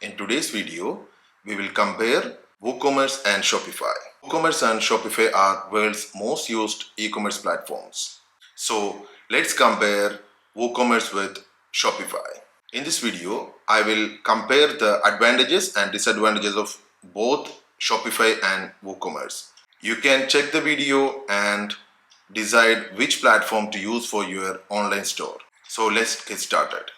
In today's video, we will compare WooCommerce and Shopify. WooCommerce and Shopify are world's most used e-commerce platforms. So let's compare WooCommerce with Shopify. In this video, I will compare the advantages and disadvantages of both Shopify and WooCommerce. You can check the video and decide which platform to use for your online store. So let's get started.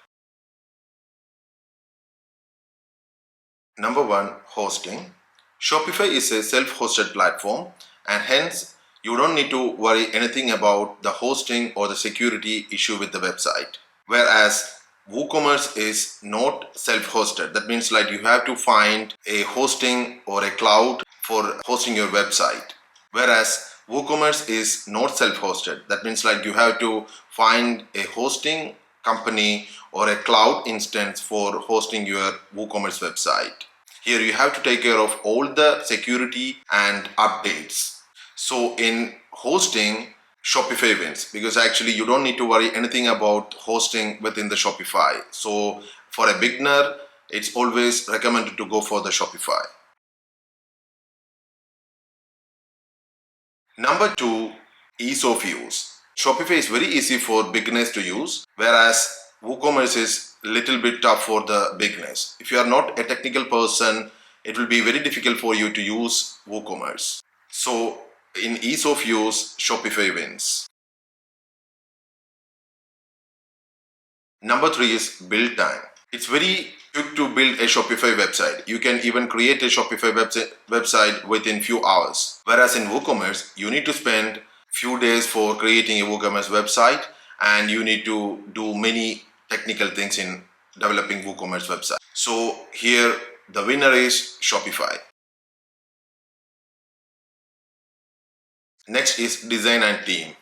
Number 1, hosting. Shopify is a self-hosted platform and hence you don't need to worry anything about the hosting or the security issue with the website. Whereas WooCommerce is not self-hosted. That means like you have to find a hosting or a cloud for hosting your website. Whereas WooCommerce is not self-hosted. That means like you have to find a hosting company or a cloud instance for hosting your WooCommerce website. Here you have to take care of all the security and updates. So in hosting, Shopify wins because actually you don't need to worry anything about hosting within the Shopify. So for a beginner, it's always recommended to go for the Shopify. Number 2, ease of use. Shopify is very easy for beginners to use, whereas WooCommerce is a little bit tough for the beginners. If you are not a technical person, it will be very difficult for you to use WooCommerce. So in ease of use, Shopify wins. Number 3 is build time. It's very quick to build a Shopify website. You can even create a Shopify website within few hours. Whereas in WooCommerce, you need to spend few days for creating a WooCommerce website and you need to do many technical things in developing WooCommerce website. So here the winner is Shopify. Next is design and theme.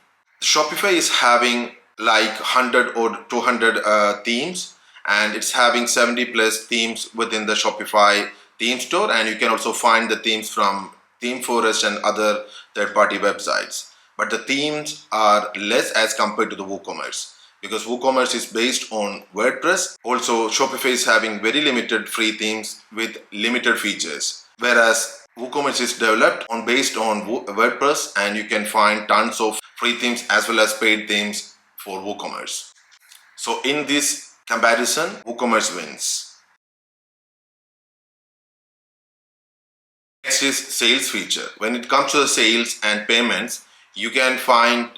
Shopify is having like 100 or 200 themes and it's having 70 plus themes within the Shopify theme store, and you can also find the themes from ThemeForest and other third-party websites. But the themes are less as compared to the WooCommerce because WooCommerce is based on WordPress. Also, Shopify is having very limited free themes with limited features, whereas WooCommerce is developed based on WordPress, and you can find tons of free themes as well as paid themes for WooCommerce. So in this comparison, WooCommerce wins. Next is sales feature. When it comes to the sales and payments, you can find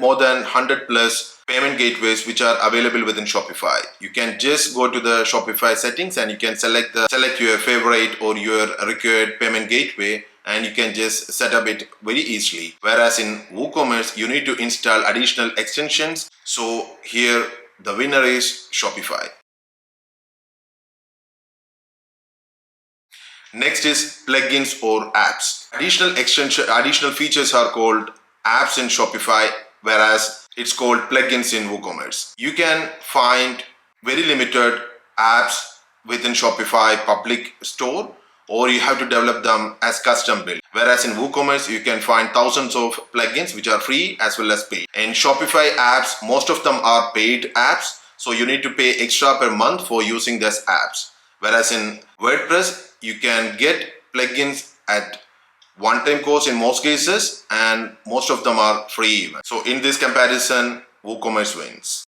more than 100 plus payment gateways which are available within Shopify. You can just go to the Shopify settings and you can select your favorite or your required payment gateway, and you can just set up it very easily. Whereas in WooCommerce, you need to install additional extensions. So here the winner is Shopify. Next is plugins or apps. Additional features are called apps in Shopify, whereas it's called plugins in WooCommerce. You can find very limited apps within Shopify public store, or you have to develop them as custom build. Whereas in WooCommerce, you can find thousands of plugins which are free as well as paid. In Shopify apps, most of them are paid apps, so you need to pay extra per month for using these apps. Whereas in WordPress, you can get plugins at one-time cost in most cases, and most of them are free. So in this comparison, WooCommerce wins.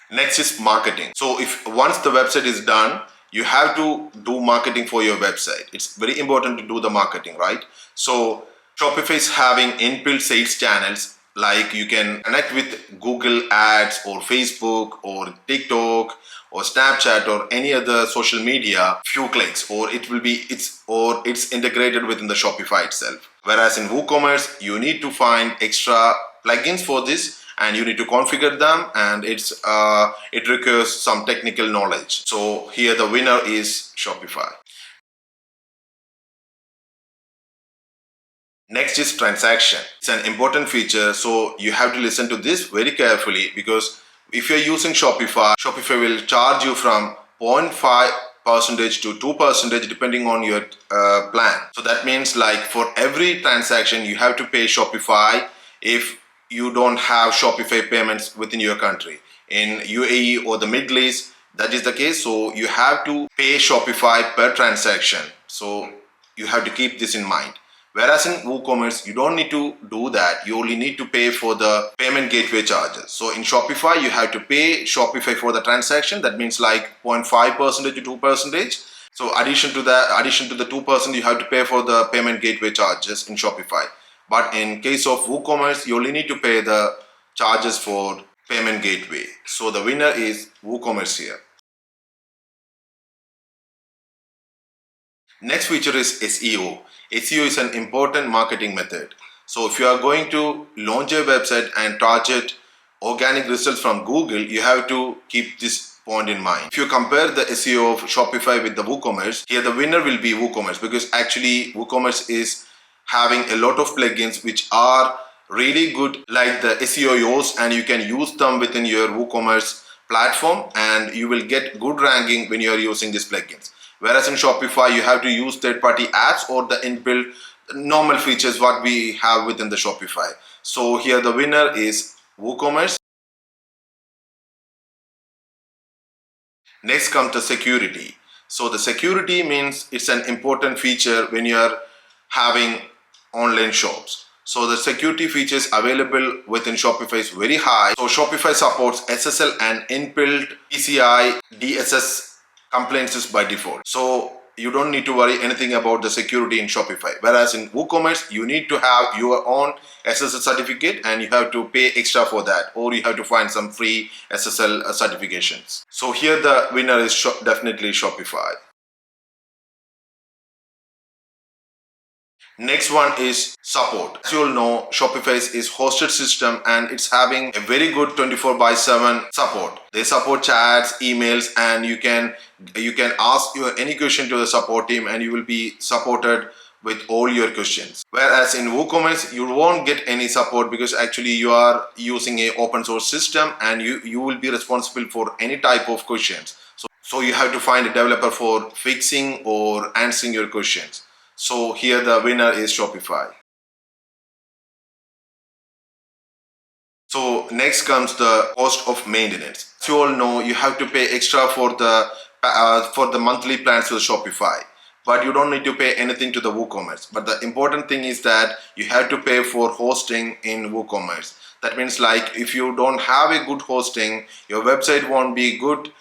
Next is marketing. So if once the website is done, you have to do marketing for your website. It's very important to do the marketing, right? So Shopify is having inbuilt sales channels, like you can connect with Google Ads or Facebook or TikTok or Snapchat or any other social media, few clicks, or it's integrated within the Shopify itself. Whereas in WooCommerce, you need to find extra plugins for this and you need to configure them, and it requires some technical knowledge. So here the winner is Shopify. Next is transaction. It's an important feature, so you have to listen to this very carefully because if you're using Shopify, Shopify will charge you from 0.5% to 2% depending on your plan. So that means like for every transaction you have to pay Shopify if you don't have Shopify payments within your country. in UAE or the Middle East, that is the case. So you have to pay Shopify per transaction. So you have to keep this in mind. Whereas in WooCommerce, you don't need to do that. You only need to pay for the payment gateway charges. So in Shopify, you have to pay Shopify for the transaction. That means like 0.5% to 2%. So addition to the 2%, you have to pay for the payment gateway charges in Shopify. But in case of WooCommerce, you only need to pay the charges for payment gateway. So the winner is WooCommerce here. Next feature is SEO. SEO is an important marketing method. So if you are going to launch a website and target organic results from Google, you have to keep this point in mind. If you compare the SEO of Shopify with the WooCommerce, here the winner will be WooCommerce, because actually WooCommerce is having a lot of plugins which are really good, like the SEO yours, and you can use them within your WooCommerce platform and you will get good ranking when you are using these plugins. Whereas in Shopify, you have to use third-party apps or the inbuilt normal features what we have within the Shopify. So here the winner is WooCommerce. Next comes the security. So the security means it's an important feature when you are having online shops. So the security features available within Shopify is very high. So Shopify supports SSL and inbuilt PCI DSS compliances by default. So you don't need to worry anything about the security in Shopify. Whereas in WooCommerce, you need to have your own SSL certificate and you have to pay extra for that, or you have to find some free SSL certifications. So here the winner is definitely Shopify. Next one is support. As you all know, Shopify is hosted system and it's having a very good 24/7 support. They support chats, emails, and you can ask your any question to the support team and you will be supported with all your questions. Whereas in WooCommerce, you won't get any support because actually you are using a open source system and you will be responsible for any type of questions. So you have to find a developer for fixing or answering your questions. So here the winner is Shopify. So next comes the cost of maintenance. As you all know, you have to pay extra for the monthly plans to the Shopify, but you don't need to pay anything to the WooCommerce. But the important thing is that you have to pay for hosting in WooCommerce. That means like if you don't have a good hosting, your website won't be good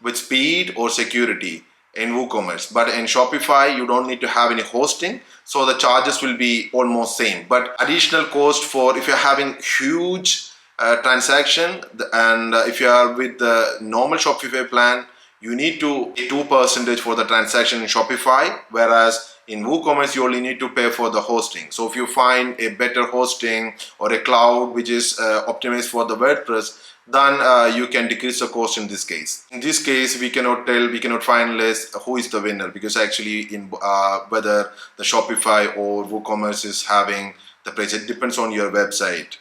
with speed or security in WooCommerce. But in Shopify, you don't need to have any hosting, so the charges will be almost same. But additional cost for if you're having huge transaction and if you are with the normal Shopify plan, you need to pay 2% for the transaction in Shopify, whereas in WooCommerce, you only need to pay for the hosting. So if you find a better hosting or a cloud which is optimized for the WordPress, then you can decrease the cost in this case. In this case, we cannot finalize who is the winner, because actually in whether the Shopify or WooCommerce is having the price, it depends on your website.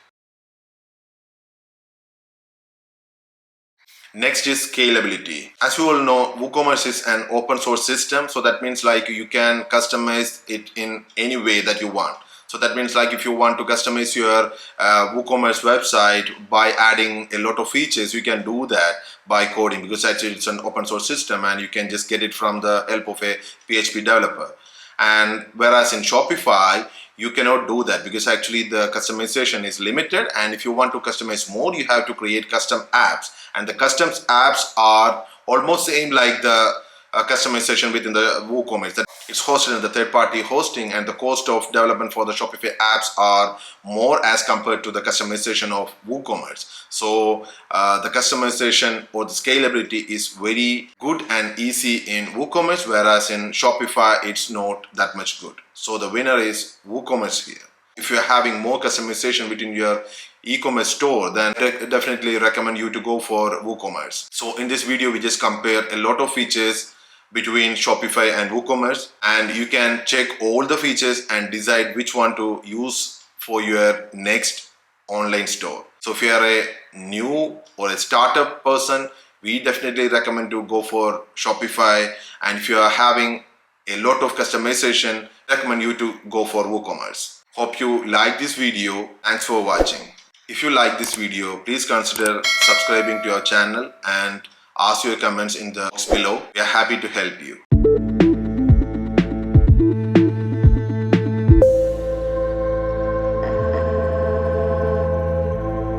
Next is scalability. As you all know, WooCommerce is an open source system, so that means like you can customize it in any way that you want. So that means like if you want to customize your WooCommerce website by adding a lot of features, you can do that by coding, because actually it's an open source system and you can just get it from the help of a PHP developer. And whereas in Shopify, you cannot do that because actually the customization is limited, and if you want to customize more, you have to create custom apps, and the custom apps are almost same like the customization within the WooCommerce. That it's hosted in the third-party hosting, and the cost of development for the Shopify apps are more as compared to the customization of WooCommerce. So the customization or the scalability is very good and easy in WooCommerce, whereas in Shopify it's not that much good. So the winner is WooCommerce here. If you're having more customization within your e-commerce store, then I definitely recommend you to go for WooCommerce. So in this video, we just compare a lot of features between Shopify and WooCommerce, and you can check all the features and decide which one to use for your next online store. So if you are a new or a startup person, we definitely recommend to go for Shopify, and if you are having a lot of customization, recommend you to go for WooCommerce. Hope you like this video. Thanks for watching. If you like this video, please consider subscribing to our channel and ask your comments in the box below. We are happy to help you.